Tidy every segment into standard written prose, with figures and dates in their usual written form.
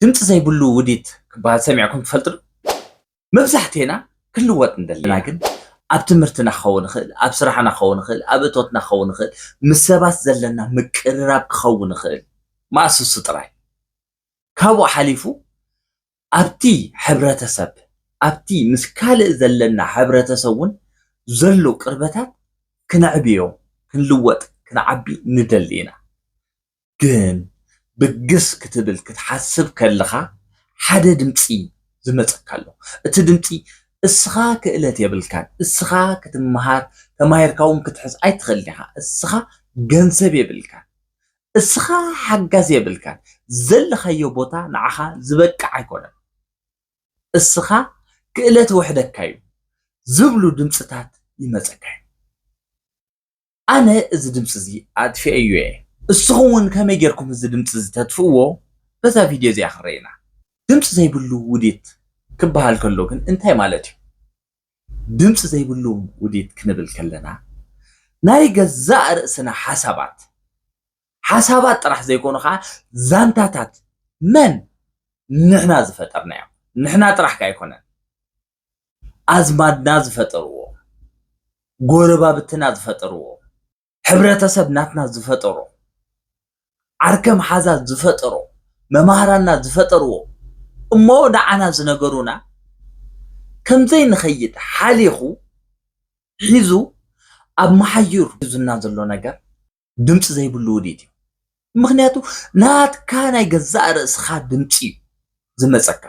ድምፂ ዘይብሉ ውዲት ክበሃል ሰሚዕኩም ትፈልጡ ዶ? መብዛሕትኤና ክልወጥ እንደለና ግን ኣብ ትምህርትና ክኸውን ይኽእል፣ ኣብ ስራሕና ክኸውን ይኽእል፣ ኣብ እቶትና ክኸውን ይኽእል፣ ምስ ሰባት ዘለና ምቅርራብ ክኸውን ይኽእል። ማእሱሱ ጥራይ ካብኡ ሓሊፉ ኣብቲ ሕብረተሰብ ኣብቲ ምስ ካልእ ዘለና ሕብረተሰብ እውን ዘሎ ቅርበታት ክነዕብዮ ክንልወጥ ክንዓቢ ንደሊ ኢና። ግን ብግስ ክትብል ክትሓስብ ከለኻ ሓደ ድምፂ ዝመፀካ ኣሎ። እቲ ድምፂ እስኻ ክእለት የብልካን፣ እስኻ ክትመሃር ተማሂርካ እውን ክትሕዝ ኣይትኽእልን ኢኻ፣ እስኻ ገንዘብ የብልካን፣ እስኻ ሓጋዝ የብልካን፣ ዘለኻዮ ቦታ ንዓኻ ዝበቅዕ ኣይኮነን፣ እስኻ ክእለት ውሕደካ እዩ ዝብሉ ድምፅታት ይመፀካ እዩ። ኣነ እዚ ድምፂ እዚ ኣጥፊአዮ እየ። እስኹም እውን ከመይ ጌርኩም እዚ ድምፂ እዚ ተጥፍእዎ በዛ ቪድዮ እዚኣ ክረአና። ድምፂ ዘይብሉ ውዲት ክበሃል ከሎ ግን እንታይ ማለት እዩ? ድምፂ ዘይብሉ ውዲት ክንብል ከለና ናይ ገዛእ ርእስና ሓሳባት ጥራሕ ዘይኮኑ ከዓ ዛንታታት መን ንሕና ዝፈጠርናዮም፣ ንሕና ጥራሕካ ኣይኮነን፣ ኣዝማድና ዝፈጠርዎ፣ ጎረባብትና ዝፈጠርዎ፣ ሕብረተሰብ ናትና ዝፈጠሮ፣ ዓርከም ሓዛት ዝፈጠሮ፣ መማህራና ዝፈጠርዎ እሞ ንዓና ዝነገሩና ከምዘይ ንኸይድ ሓሊኹ ሒዙ ኣብ መሓይር ሒዙና ዘሎ ነገር ድምፂ ዘይብሉ ውዲት እዩ። ምክንያቱ ናትካ ናይ ገዛእ ርእስኻ ድምፂ እዩ ዝመፀካ።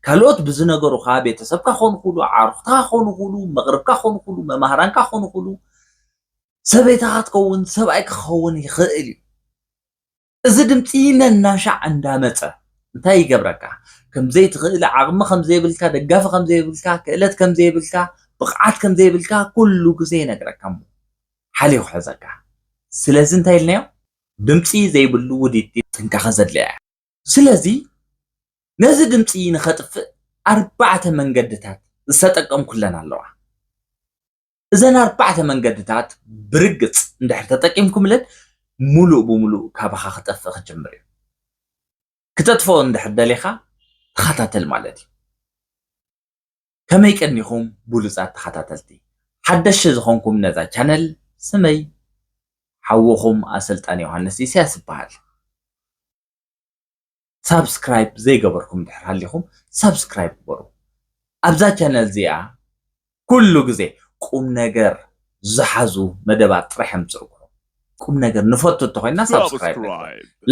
ካልኦት ብዝነገሩኻ ቤተሰብካ ክኾኑ ይኽእሉ፣ ዓርኽትካ ክኾኑ ይኽእሉ፣ መቕርብካ ክኾኑ ይኽእሉ፣ መማህራንካ ክኾኑ ይኽእሉ፣ ሰበይታኻ ትኸውን ሰብኣይካ ክኸውን ይኽእል እዩ። እዚ ድምፂ ነናሻዕ እንዳመፀ እንታይ ይገብረካ? ከምዘይ ትኽእል፣ ዓቕሚ ከምዘይብልካ፣ ደጋፊ ከምዘይብልካ፣ ክእለት ከምዘይብልካ፣ ብቕዓት ከምዘይብልካ ኩሉ ግዜ ይነግረካ እሞ ሓሊኹ ሕዘካ። ስለዚ እንታይ ኢልናዮ? ድምፂ ዘይብሉ ውዲት ጥንቃቐ ዘድልያ እያ። ስለዚ ነዚ ድምፂ ንኸጥፍእ 4 መንገድታት ዝተጠቀምኩለን ኣለዋ። እዘን 4 መንገድታት ብርግፅ እንድሕር ተጠቂምኩምለን ሙሉእ ብሙሉእ ካባኻ ክጠፍእ ክጅምር እዩ። ክተጥፍኦ እንድሕር ደሊኻ ተኸታተል ማለት እዩ። ከመይ ቀኒኹም ብሉፃት ተኸታተልቲ ሓደሽ ዝኾንኩም ነዛ ቻነል ስመይ ሓወኹም ኣሰልጣን ዮሃንስ ኢሳያስ ይበሃል። ሳብስክራይብ ዘይገበርኩም ድሕር ሃሊኹም ሳብስክራይብ ግበሩ። ኣብዛ ቻነል እዚኣ ኩሉ ግዜ ቁም ነገር ዝሓዙ መደባት ጥራሕ የምፅእኩ። ቁም ነገር ንፈቱ እንተኮይንና ሳብስክራይብ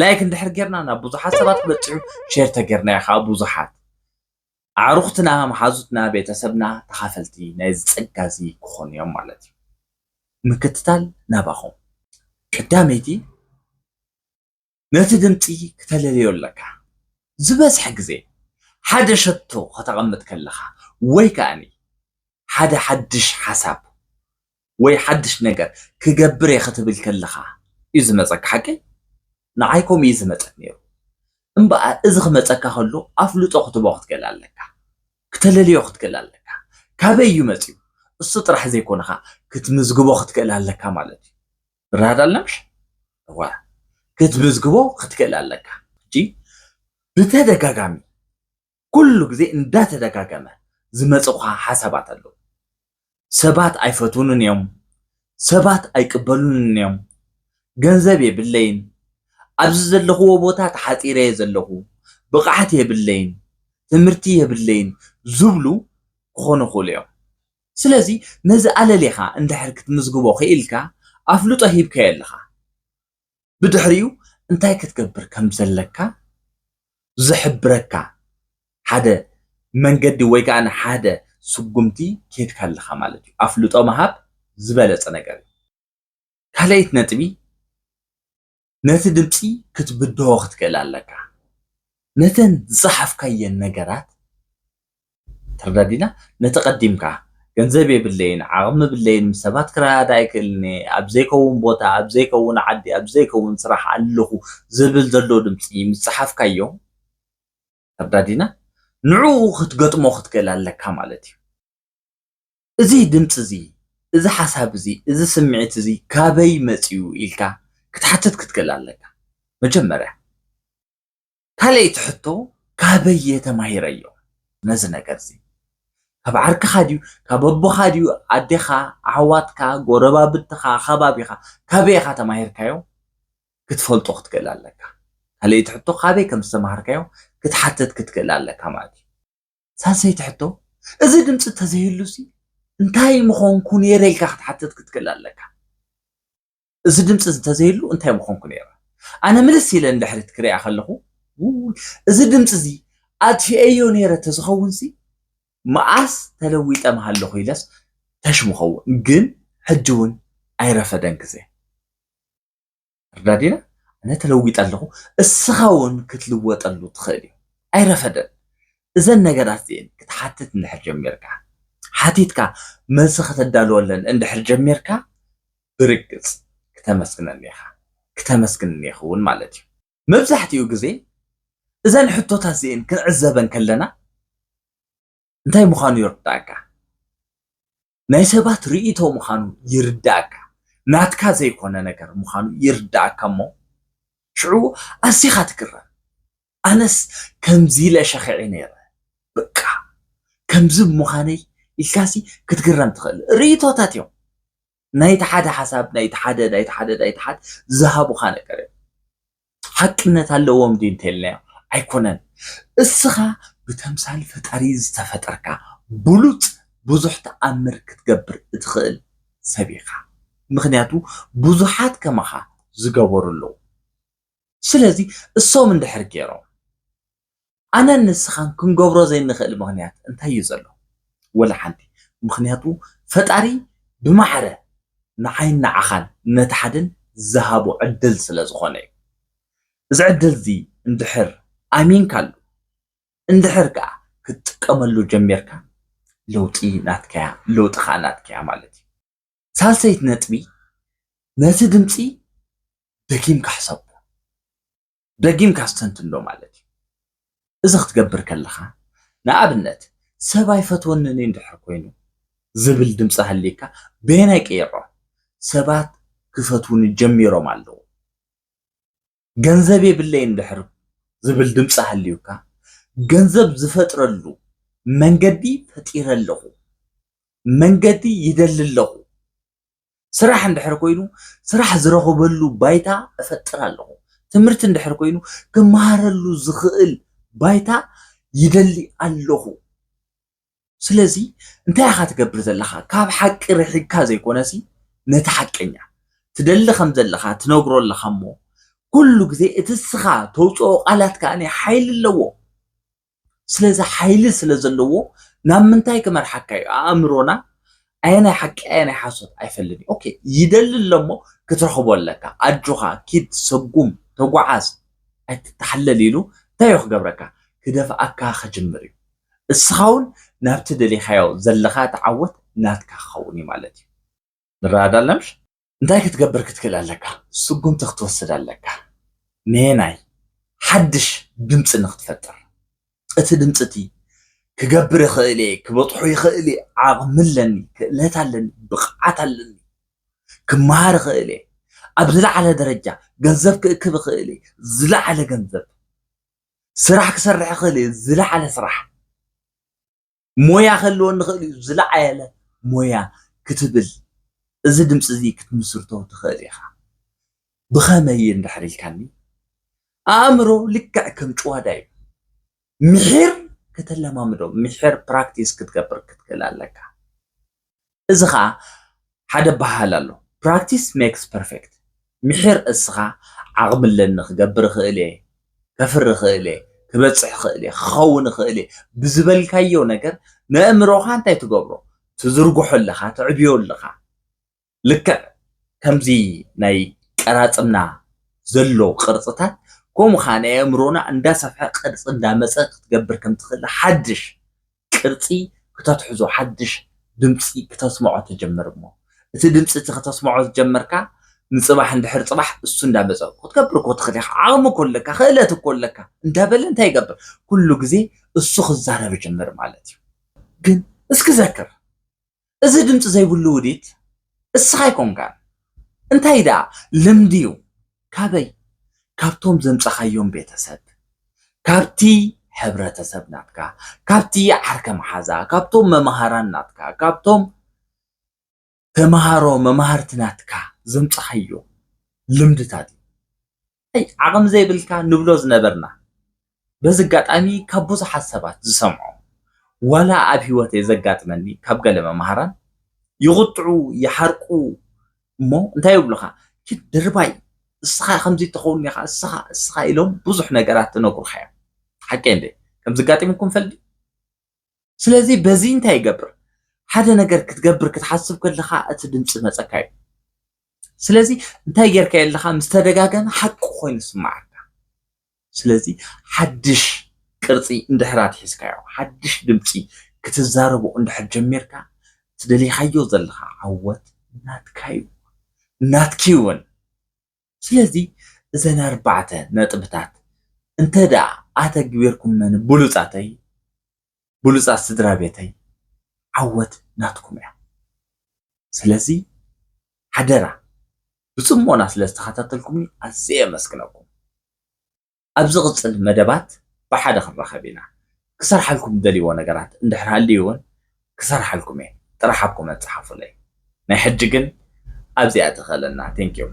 ላይክ እንድሕር ጌርና ናብ ብዙሓት ሰባት ክበፅሑ ሼር ተጌርናዮ ከዓ ብዙሓት ኣዕሩኽትና መሓዙትና ቤተሰብና ተኻፈልቲ ናይዚ ፀጋ እዚ ክኾኑ እዮም ማለት እዩ። ምክትታል ናባኹም። ቀዳመይቲ ነቲ ድምፂ ክተለልዮ ኣለካ። ዝበዝሐ ግዜ ሓደ ሸቶ ከተቐምጥ ከለኻ ወይ ከዓኒ ሓደ ሓድሽ ሓሳብ ወይ ሓድሽ ነገር ክገብር እየ ክትብል ከለኻ እዩ ዝመፀካ። ሓቂ ንዓይ ከምኡ እዩ ዝመፀት ነይሩ እምበኣር እዚ ክመፀካ ከሎ ኣፍልጦ ክትቦ ክትገል ኣለካ፣ ክተለልዮ ክትገል ኣለካ። ካበይ እዩ መፅዩ? እሱ ጥራሕ ዘይኮነኻ ክትምዝግቦ ክትክእል ኣለካ ማለት እዩ። ራድ ኣለምሽ ክትምዝግቦ ክትክእል ኣለካ እንጂ ብተደጋጋሚ ኩሉ ግዜ እንዳተደጋገመ ዝመፅኻ ሓሳባት ኣለዉ። ሰባት ኣይፈትውንን እዮም፣ ሰባት ኣይቅበሉንን እዮም፣ ገንዘብ የብለይን፣ ኣብዚ ዘለኽዎ ቦታ ተሓፂረ እየ ዘለኹ፣ ብቕዓት የብለይን፣ ትምህርቲ የብለይን ዝብሉ ክኾኑ ይኽእሉ እዮም። ስለዚ ነዚ ኣለሌኻ እንድሕር ክትምዝግቦ ክኢልካ ኣፍልጦ ሂብካዮ ኣለኻ። ብድሕሪኡ እንታይ ክትገብር ከም ዘለካ ዝሕብረካ ሓደ መንገዲ ወይ ከዓ ሓደ ስጉምቲ ከድካ ኣለኻ ማለት እዩ። ኣፍልጦ ምሃብ ዝበለፀ ነገር እዩ። ካልአይት ነጥቢ ነቲ ድምፂ ክትብድሆ ክትክእል ኣለካ። ነተን ዝፀሓፍካየን ነገራት ተረዳዲና ነቲ ቀዲምካ ገንዘብ የብለይን፣ ዓቕሚ የብለይን፣ ምስ ሰባት ክረዳዳ ኣይክእልኒ፣ ኣብ ዘይከውን ቦታ፣ ኣብ ዘይከውን ዓዲ፣ ኣብ ዘይከውን ስራሕ ኣለኹ ዝብል ዘሎ ድምፂ ምስ ፀሓፍካዮ ተረዳዲና ንዕኡ ክትገጥሞ ክትክእል ኣለካ ማለት እዩ። እዚ ድምፂ እዚ፣ እዚ ሓሳብ እዚ፣ እዚ ስምዒት እዚ ካበይ መፅዩ ኢልካ ክትሓትት ክትክእል ኣለካ መጀመርያ። ካልአይቲ ሕቶ كابي يتماهيريو نزنا كرزي كاب عركخا ديو كاب أبوخا ديو أديخا عواتكا غوربا بتخا خبابيخا كابيخا تماهيركايو كتفلطو ختكلالكا هل يتحطو خابي كم سمهركايو كتحتت كتكلالكا مالي ساسي تحطو إذا دمت تزهيلوسي انتاي مخون كون يريلكا كتحتت كتكلالكا إذا دمت تزهيلو انتاي مخون كون يرى أنا ملسي لندحرت كريا خلقو إذا دمت زي أدفي أيو نيرة تزخونسي ماس تلويت أمهالو خيلس تشمخو جن حجون أي رفدن كزي ردادينا أنا تلويت ألو السخون كتلوت ألو تخيلي أي رفدن إذا النجارات زين كتحتت ندحر جميركا حتيتكا مسخت الدالو لن ندحر جميركا بركز كتمسكن النيخون مالتي مبزحتيو جزي إذا نحطوتها زين كنعزبن كلنا انتاي مخانو يرداكا ناي سبات رئيتو مخانو يرداكا ناتكا زي كونا نكر مخانو يرداكا مو شعو أسيخا تكرر أنس كمزي لشخعي نيرا بكا كمزب مخاني الكاسي كتكرم تخل رئيتو تاتيو ناي تحاد حساب ناي تحاد زهابو خانا كريم حقنا تالوهم دين تلنا أيكونن السخا بتمثال فتاري زتفتركا بلوت بزح تأمر كتقبر ادخل سبيخا مخنياتو بزحات كمخا زقبر اللو سلازي الصوم اندحر كيرو أنا النسخان كن قبرو زي نخل مخنيات انتهي يزلو ولا حنتي مخنياتو فتاري بمحرة نعين نعخان نتحدن زهابو عدل سلازخوني إذا عدل زي اندحر آمين كالو اندحر كا كتقملو جميركا لوطي ناتكا لوط خاناتكا مالتي سالسيت نتبي ناس دمصي دقيم كحسب دقيم كاستنتندو مالتي إذا ختقبر كلخا نابنت سباي فتونني اندحر كوينو زبل دمصه هليكا بينا يقيرو سبات كفتون جميرو مالو ገንዘቤ ብለይ እንድሕር ዝብል ድምጽ ሃልዩካ ገንዘብ ዝፈጥረሉ መንገዲ ፈጢረለኹ መንገዲ ይደልለኹ ስራሕ እንድሕር ኮይኑ ስራሕ ዝረኽበሉ ባይታ እፈጥራለኹ ትምህርት እንድሕር ኮይኑ ክመሃረሉ ዝኽእል ባይታ ይደሊ ኣለኹ ስለዚ እንታይ ኢኻ ትገብር ዘለኻ ካብ ሓቂ ርሒካ ዘይኮነሲ ነቲ ሓቀኛ ትደሊ ከም ዘለኻ ትነግሮ ኣለኻ እሞ كل جزء تسخى توجو قالت كأني حيل اللو سلزة حيل سلزة اللو نام من تايك مرحكي أمرنا أنا حكي أنا حاسد أيفلني أوكي يدل اللمو كترخبوا لك أجوها كيد سقوم توقعاز أتتحلليلو تايخ قبرك كده فأكا خجمري السخون نابتدلي خيو زلخات عوت ناتكا خوني مالتي نرادا لمش انتاي كتقبر كتكل لك سقوم تختوسد لك نيناي حدش دمص نختفتر ات دمصتي كقبر خيلي كبطحو يخيلي عقملني كلاتالني بقعتالني كمهار خيلي ابزلا على درجه غنزب كب خيلي زلا على غنزب سرح كسرح خيلي زلا على سرح مويا خلو نخيلي زلا على مويا كتبل إذا دمس زي كتمسرتو تخيليها بخامي ندحريلكاني أمرو لكع كم جواداي محير كتلما مدو محير براكتيس كتقبر كتكلالك إذا خا حدا بحالالو براكتيس ميكس بيرفكت محير إسخا عقبل لنخ قبر خيلي كفر خيلي كبتصح خيلي خون خيلي بزبل كايو نجر نأمرو خان تاي تقبرو تزرقو حلخا تعبيو لخا لكع كمزي ناي قراصنا زلو قرصتات كوم خانه امرونا اندا صفح قرص اندا مسق تقبر كم تخل حدش قرصي كتتحزو حدش دمصي كتسمعو تجمرمو እቲ ድምጽ እቲ ከተስማዖ ጀመርካ ንጽባሕ እንድሕር ጽባሕ እሱ እንዳመጸው ክትገብር ክትኸዲ ዓቕሙ ኮለካ ክእለት ኮለካ እንዳበለ እንታይ ይገብር ኩሉ ግዜ እሱ ክዛረብ ጀመር ማለት እዩ ግን እስኪ ዘክር እዚ ድምጽ ዘይብሉ ውዲት እስኻ ይኮንካ እንታይ ዳ ልምዲ እዩ ካበይ ካብቶም ዘምጸኻዮም ቤተሰብ ካብቲ ሕብረተሰብ ናትካ ካብቲ ዓርከ መሓዛ ካብቶም መምሃራን ናትካ ካብቶም ተምሃሮ መምሃርቲ ናትካ ዘምፅሓዮ ልምድታት أي عقم زي بالكا نبلوز نبرنا بس قاطعني كبوز حسابات زسمعوا ولا أبي وتي زقات مني كبقى لما مهران يغطعوا يحرقوا مو انت يبلغها كي درباي السخا خمزي تخون يا السخا إلهم بزح نقرات تنقر خير حكين دي كم زقاتي منكم فلدي سلازي بزين تاي قبر حدا نقر كتقبر كتحسب كل لخا أتدنس مسكاي سلازي انتي جيركا يلخا مستدقاقن حق خوين سمعك سلازي حدش قرصي اندحرات حسكايو حدش دمصي كتزاربو اندحر جميركا تدلي خيو زلخا عوت ناتكايو ناتكيون سلازي زين أربعة نطبتات انت دا آتا كبيركم من بلوصات سدرابيتي عوت ناتكم يا سلازي حدرا بصمونا ስለዝተኸታተልኩምኒ ኣዝየ መስክነኩም ኣብዚ ቅፅል መደባት ብሓደ ክንረኸብ ኢና ክሰርሓልኩም ደልይዎ ነገራት እንድሕር ሃልይውን ክሰርሓልኩም እየ ጥራሕ ኣብኩም መፅሓፉለይ ናይ ሕጂ ግን ኣብዚኣ ትኸለና ቴንኪዩ